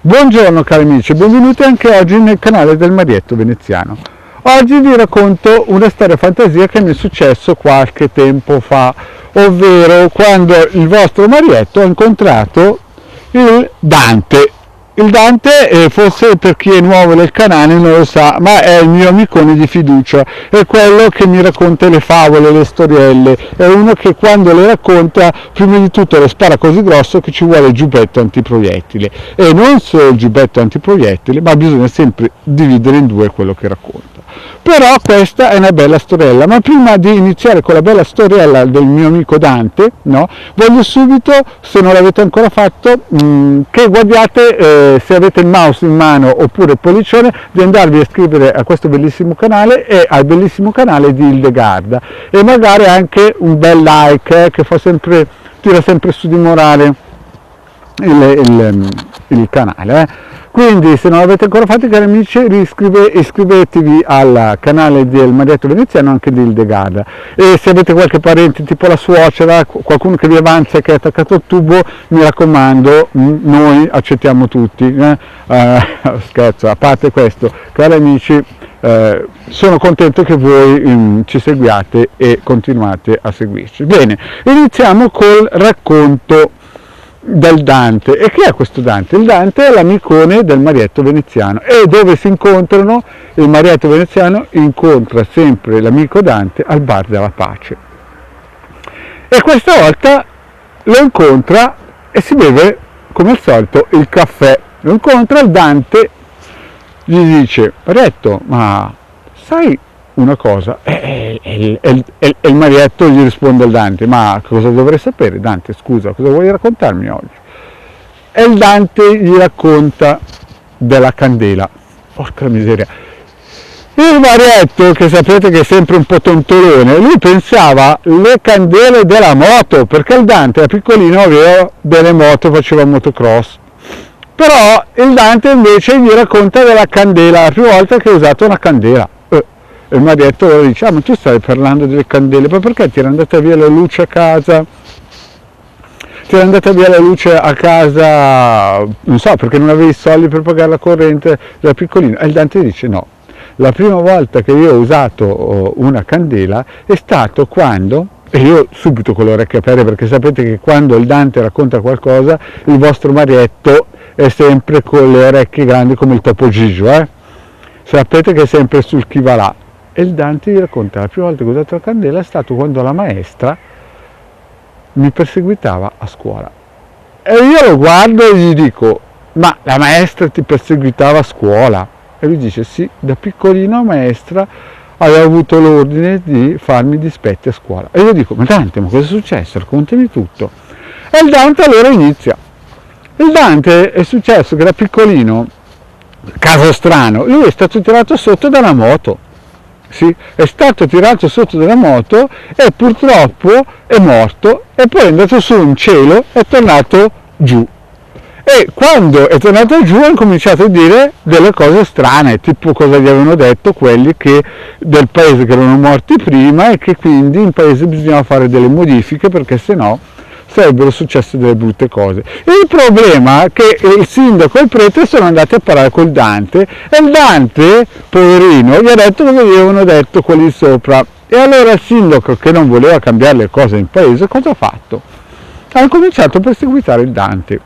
Buongiorno cari amici, benvenuti anche oggi nel canale del Marietto Veneziano. Oggi vi racconto una storia fantasia che mi è successo qualche tempo fa, ovvero quando il vostro Marietto ha incontrato il Dante. Il Dante, forse per chi è nuovo nel canale non lo sa, ma è il mio amicone di fiducia, è quello che mi racconta le favole, le storielle, è uno che quando le racconta prima di tutto le spara così grosso che ci vuole il giubbetto antiproiettile, e non solo il giubbetto antiproiettile, ma bisogna sempre dividere in due quello che racconta. Però questa è una bella storiella, ma prima di iniziare con la bella storiella del mio amico Dante, no, voglio subito, se non l'avete ancora fatto, che guardiate, se avete il mouse in mano oppure il pollicione, di andarvi a iscrivere a questo bellissimo canale e al bellissimo canale di Hildegarda, e magari anche un bel like, che fa sempre, tira sempre su di morale il canale. Quindi se non l'avete ancora fatto, cari amici, iscrivetevi al canale del Marietto Veneziano, anche di Hildegarda, e se avete qualche parente tipo la suocera, qualcuno che vi avanza e che è attaccato al tubo, mi raccomando, noi accettiamo tutti, scherzo, a parte questo, cari amici, sono contento che voi ci seguiate e continuate a seguirci. Bene, iniziamo col racconto del Dante. E chi è questo Dante? Il Dante è l'amicone del Marietto Veneziano, e dove si incontrano? Il Marietto Veneziano incontra sempre l'amico Dante al Bar della Pace, e questa volta lo incontra e si beve come al solito il caffè. Lo incontra il Dante, gli dice: Marietto, ma sai una cosa? E il Marietto gli risponde al Dante: ma cosa dovrei sapere, Dante? Scusa, cosa vuoi raccontarmi oggi? E il Dante gli racconta della candela. Porca miseria. Il Marietto, che sapete che è sempre un po' tontolone, lui pensava le candele della moto, perché il Dante da piccolino aveva delle moto, faceva motocross. Però il Dante invece gli racconta della candela, la prima volta che ha usato una candela. E il Marietto allora dice: ma tu stai parlando delle candele, ma perché ti era andata via la luce a casa? Ti era andata via la luce a casa, non so, perché non avevi soldi per pagare la corrente da piccolino? E il Dante dice: no, la prima volta che io ho usato una candela è stato quando, e io subito con le orecchie aperte, perché sapete che quando il Dante racconta qualcosa, il vostro Marietto è sempre con le orecchie grandi come il Topo Gigio, sapete che è sempre sul chi va là. E il Dante gli racconta: la prima volta che ho usato la candela è stato quando la maestra mi perseguitava a scuola. E io lo guardo e gli dico: ma la maestra ti perseguitava a scuola? E lui dice: sì, da piccolino maestra aveva avuto l'ordine di farmi dispetti a scuola. E io dico: ma Dante, ma cosa è successo? Raccontami tutto. E il Dante allora inizia. Il Dante è successo che da piccolino, caso strano, lui è stato tirato sotto da una moto. Sì, è stato tirato sotto dalla moto e purtroppo è morto, e poi è andato su in cielo e è tornato giù. E quando è tornato giù ha cominciato a dire delle cose strane, tipo cosa gli avevano detto quelli del paese che erano morti prima, e che quindi in paese bisognava fare delle modifiche perché sennò sarebbero successe delle brutte cose. Il problema è che il sindaco e il prete sono andati a parlare col Dante, e il Dante, poverino, gli ha detto cosa gli avevano detto quelli sopra. E allora il sindaco, che non voleva cambiare le cose in paese, cosa ha fatto? Ha cominciato a perseguitare il Dante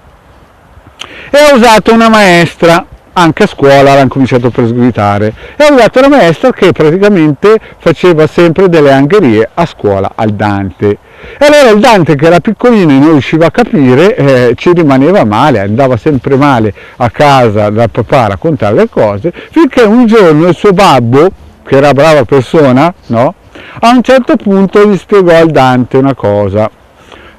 e ha usato una maestra. Anche a scuola l'hanno cominciato a perseguitare, e ha usato una maestra che praticamente faceva sempre delle angherie a scuola al Dante. E allora il Dante, che era piccolino e non riusciva a capire, ci rimaneva male, andava sempre male a casa dal papà a raccontare le cose, finché un giorno il suo babbo, che era brava persona, no? A un certo punto gli spiegò al Dante una cosa.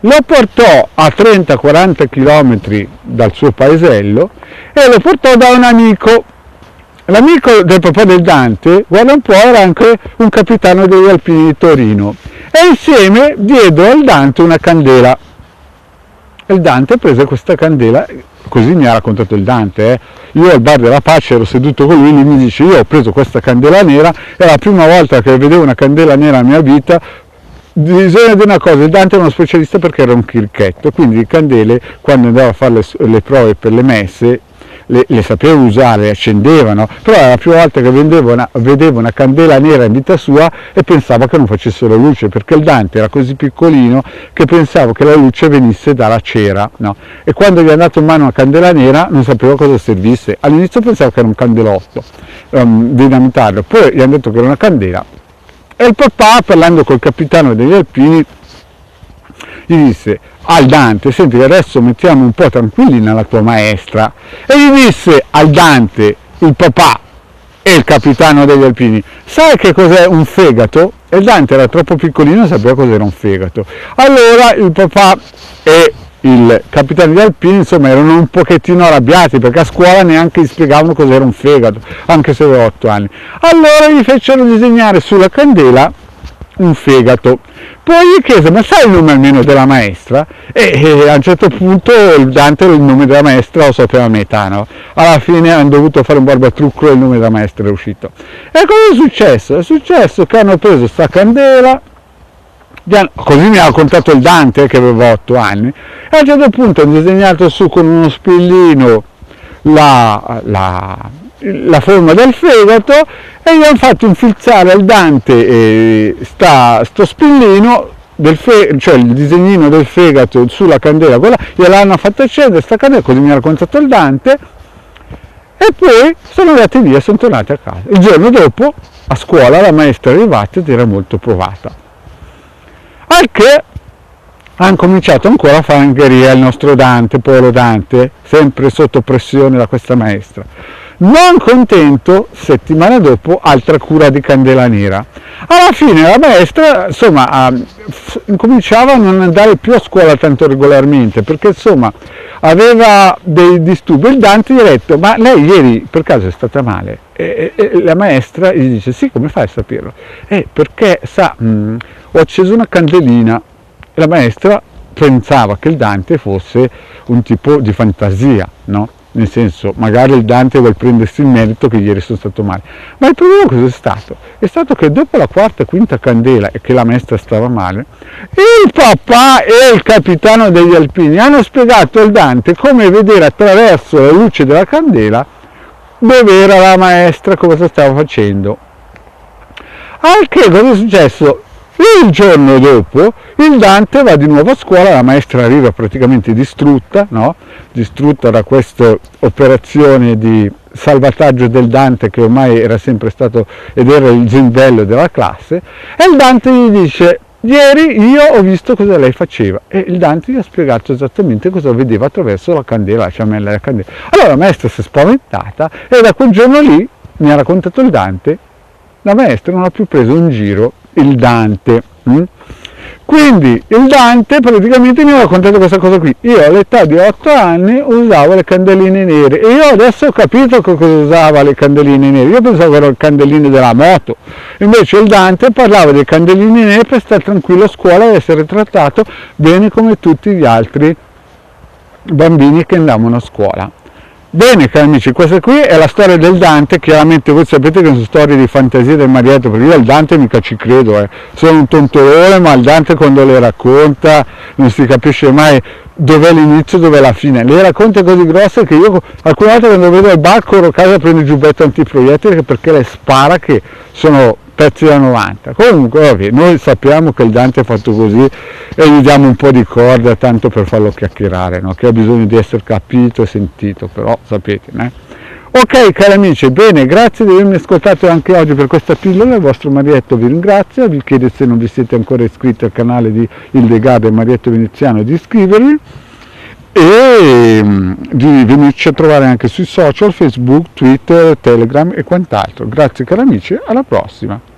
Lo portò a 30-40 km dal suo paesello e lo portò da un amico. L'amico del papà del Dante, guarda un po', era anche un capitano degli Alpini di Torino, e insieme diedero al Dante una candela. Il Dante prese questa candela, così mi ha raccontato il Dante, Io al Bar della Pace ero seduto con lui mi dice: io ho preso questa candela nera, è la prima volta che vedevo una candela nera nella mia vita. Bisogna dire una cosa, il Dante è uno specialista perché era un chirichetto, quindi le candele, quando andava a fare le prove per le messe, le sapevo usare, le accendevano, però era la prima volta che vedevo una candela nera in vita sua e pensavo che non facessero luce, perché il Dante era così piccolino che pensavo che la luce venisse dalla cera, no? E quando gli è andato in mano una candela nera non sapevo cosa servisse. All'inizio pensavo che era un candelotto dinamitario, poi gli hanno detto che era una candela, e il papà, parlando col capitano degli Alpini, gli disse al Dante: senti, adesso mettiamo un po' tranquillina la tua maestra. E gli disse al Dante il papà e il capitano degli Alpini: sai che cos'è un fegato? E il Dante era troppo piccolino, non sapeva cos'era un fegato. Allora il papà e il capitano degli Alpini, insomma, erano un pochettino arrabbiati, perché a scuola neanche gli spiegavano cos'era un fegato, anche se aveva 8 anni. Allora gli fecero disegnare sulla candela un fegato. Poi gli chiese: ma sai il nome almeno della maestra? E a un certo punto il Dante il nome della maestra lo sapeva a metà, no? Alla fine hanno dovuto fare un barbatrucco e il nome della maestra è uscito. E cosa è successo? È successo che hanno preso sta candela, così mi ha raccontato il Dante che aveva 8 anni, e a un certo punto hanno disegnato su con uno spillino la forma del fegato e gli hanno fatto infilzare al Dante sto spillino cioè il disegnino del fegato sulla candela, quella gliel'hanno fatto accendere sta candela, così mi ha raccontato il Dante, e poi sono andati via e sono tornati a casa. Il giorno dopo a scuola la maestra è arrivata ed era molto provata, al che hanno cominciato ancora a fare angheria il nostro Dante, povero Dante, sempre sotto pressione da questa maestra. Non contento, settimana dopo, altra cura di candela nera. Alla fine la maestra, insomma, cominciava a non andare più a scuola tanto regolarmente, perché insomma aveva dei disturbi. Il Dante gli ha detto: ma lei ieri per caso è stata male? E la maestra gli dice: sì, come fai a saperlo? Perché sa, ho acceso una candelina. E la maestra pensava che il Dante fosse un tipo di fantasia, no? Nel senso, magari il Dante vuole prendersi il merito che ieri sono stato male. Ma il problema cosa è stato? È stato che dopo la quarta e quinta candela e che la maestra stava male, il papà e il capitano degli Alpini hanno spiegato al Dante come vedere attraverso la luce della candela dove era la maestra, cosa stava facendo. Al che cosa è successo? Il giorno dopo il Dante va di nuovo a scuola, la maestra arriva praticamente distrutta, no? Distrutta da questa operazione di salvataggio del Dante che ormai era sempre stato ed era il zimbello della classe, e il Dante gli dice: ieri io ho visto cosa lei faceva, e il Dante gli ha spiegato esattamente cosa vedeva attraverso la candela, la ciambella della candela. Allora la maestra si è spaventata e da quel giorno lì, mi ha raccontato il Dante, la maestra non ha più preso in giro il Dante. Quindi il Dante praticamente mi ha raccontato questa cosa qui: io all'età di 8 anni usavo le candeline nere, e io adesso ho capito cosa usava le candeline nere. Io pensavo che erano le candeline della moto, invece il Dante parlava delle candeline nere per stare tranquillo a scuola e essere trattato bene come tutti gli altri bambini che andavano a scuola. Bene, cari amici, questa qui è la storia del Dante. Chiaramente voi sapete che sono storie di fantasia del Marietto, perché io al Dante mica ci credo, sono un tontolone, ma il Dante quando le racconta non si capisce mai dov'è l'inizio e dov'è la fine. Le racconta così grosse che io alcune volte quando vedo il bar corro a casa, prendo il giubbetto antiproiettile perché le spara che sono pezzi da 90. Comunque vabbè, noi sappiamo che il Dante è fatto così e gli diamo un po' di corda tanto per farlo chiacchierare, no? Che ha bisogno di essere capito e sentito, però sapete, né? Ok, cari amici, bene, grazie di avermi ascoltato anche oggi per questa pillola. Il vostro Marietto vi ringrazia, vi chiedo, se non vi siete ancora iscritti al canale di Il Degato e Marietto Veneziano, di iscrivervi e di venirci a trovare anche sui social, Facebook, Twitter, Telegram e quant'altro. Grazie cari amici, alla prossima.